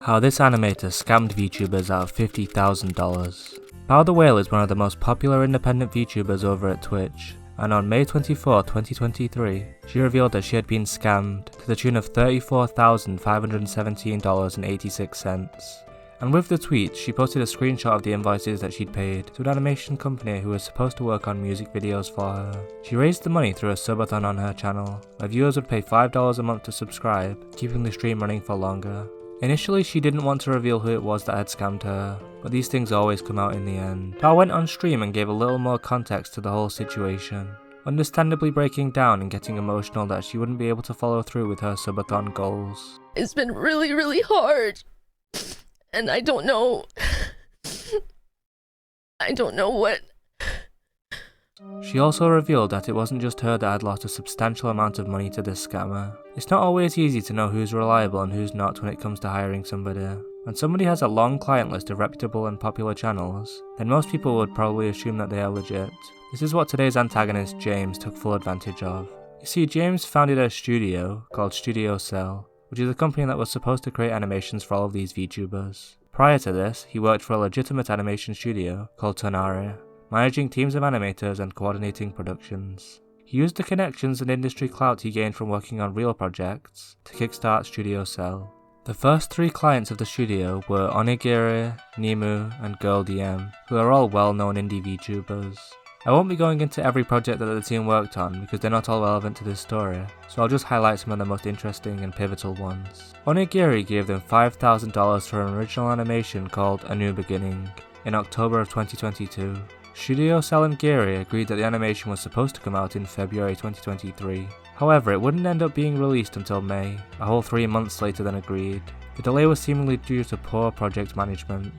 How this animator scammed VTubers out of $50,000. Bao the Whale is one of the most popular independent VTubers over at Twitch, and on May 24, 2023, she revealed that she had been scammed to the tune of $34,517.86. And with the tweet, she posted a screenshot of the invoices that she'd paid to an animation company who was supposed to work on music videos for her. She raised the money through a subathon on her channel, where viewers would pay $5 a month to subscribe, keeping the stream running for longer. Initially, she didn't want to reveal who it was that had scammed her, but these things always come out in the end. Bao went on stream and gave a little more context to the whole situation, understandably breaking down and getting emotional that she wouldn't be able to follow through with her subathon goals. It's been really hard, and I don't know what. She also revealed that it wasn't just her that had lost a substantial amount of money to this scammer. It's not always easy to know who's reliable and who's not when it comes to hiring somebody. When somebody has a long client list of reputable and popular channels, then most people would probably assume that they are legit. This is what today's antagonist, James, took full advantage of. You see, James founded a studio called Studio Cell, which is a company that was supposed to create animations for all of these VTubers. Prior to this, he worked for a legitimate animation studio called venandr, managing teams of animators and coordinating productions. He used the connections and industry clout he gained from working on real projects to kickstart Studio Cell. The first three clients of the studio were Onigiri, Nimu, and Girl DM, who are all well-known indie VTubers. I won't be going into every project that the team worked on because they're not all relevant to this story, so I'll just highlight some of the most interesting and pivotal ones. Onigiri gave them $5,000 for an original animation called A New Beginning in October of 2022. Studio Cell and Giri agreed that the animation was supposed to come out in February 2023. However, it wouldn't end up being released until May, a whole 3 months later than agreed. The delay was seemingly due to poor project management.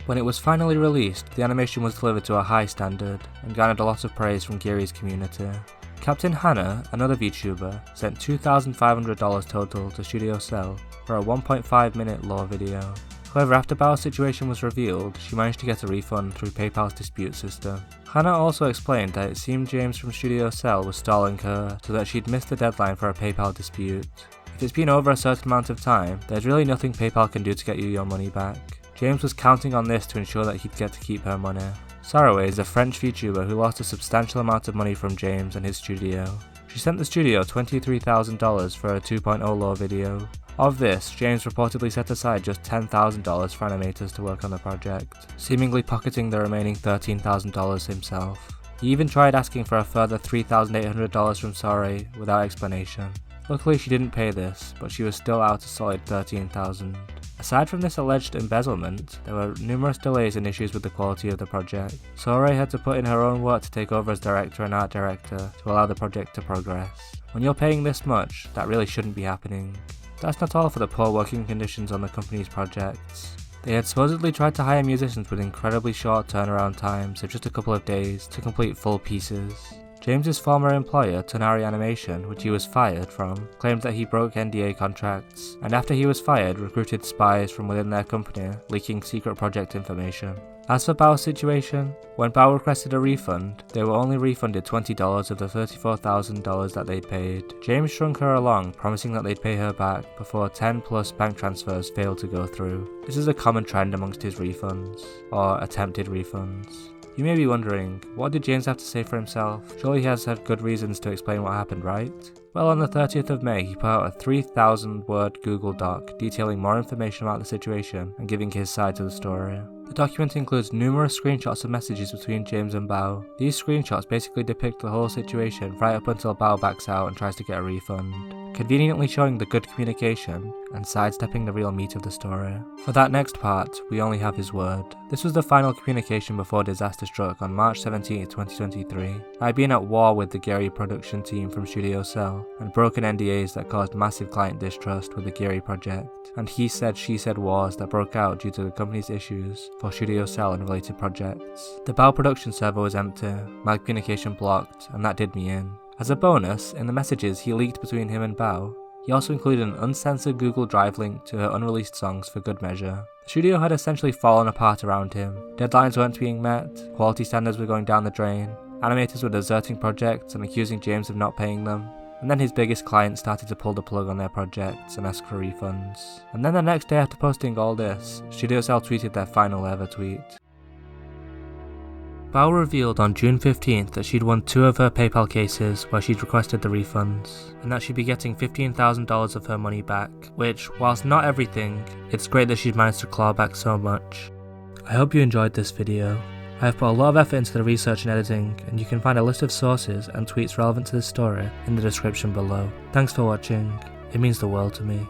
When it was finally released, the animation was delivered to a high standard and garnered a lot of praise from Giri's community. Captain Hannah, another VTuber, sent $2,500 total to Studio Cell for a 1.5-minute lore video. However, after Bao's situation was revealed, she managed to get a refund through PayPal's dispute system. Hannah also explained that it seemed James from Studio Cell was stalling her so that she'd missed the deadline for a PayPal dispute. If it's been over a certain amount of time, there's really nothing PayPal can do to get you your money back. James was counting on this to ensure that he'd get to keep her money. Saraway is a French VTuber who lost a substantial amount of money from James and his studio. She sent the studio $23,000 for a 2.0 lore video. Of this, James reportedly set aside just $10,000 for animators to work on the project, seemingly pocketing the remaining $13,000 himself. He even tried asking for a further $3,800 from Saraway without explanation. Luckily she didn't pay this, but she was still out a solid $13,000. Aside from this alleged embezzlement, there were numerous delays and issues with the quality of the project. Saraway had to put in her own work to take over as director and art director to allow the project to progress. When you're paying this much, that really shouldn't be happening. That's not all for the poor working conditions on the company's projects. They had supposedly tried to hire musicians with incredibly short turnaround times of just a couple of days to complete full pieces. James's former employer, Tonari Animation, which he was fired from, claimed that he broke NDA contracts, and after he was fired, recruited spies from within their company, leaking secret project information. As for Bao's situation, when Bao requested a refund, they were only refunded $20 of the $34,000 that they'd paid. James strung her along, promising that they'd pay her back before 10 plus bank transfers failed to go through. This is a common trend amongst his refunds, or attempted refunds. You may be wondering, what did James have to say for himself? Surely he has had good reasons to explain what happened, right? Well, on the 30th of May, he put out a 3,000-word Google Doc detailing more information about the situation and giving his side to the story. The document includes numerous screenshots of messages between James and Bao. These screenshots basically depict the whole situation right up until Bao backs out and tries to get a refund, conveniently showing the good communication and sidestepping the real meat of the story. For that next part, we only have his word. This was the final communication before disaster struck on March 17, 2023. I'd been at war with the Giri production team from Studio Cell and broken NDAs that caused massive client distrust with the Giri project, and he said she said wars that broke out due to the company's issues for Studio Cell and related projects. The Bao production server was empty, my communication blocked, and that did me in. As a bonus, in the messages he leaked between him and Bao, he also included an uncensored Google Drive link to her unreleased songs for good measure. The studio had essentially fallen apart around him. Deadlines weren't being met, quality standards were going down the drain, animators were deserting projects and accusing James of not paying them. and then his biggest clients started to pull the plug on their projects and ask for refunds. And then the next day after posting all this, she herself tweeted their final ever tweet. Bao revealed on June 15th that she'd won 2 of her PayPal cases where she'd requested the refunds, and that she'd be getting $15,000 of her money back, which, whilst not everything, it's great that she'd managed to claw back so much. I hope you enjoyed this video. I have put a lot of effort into the research and editing, and you can find a list of sources and tweets relevant to this story in the description below. Thanks for watching, it means the world to me.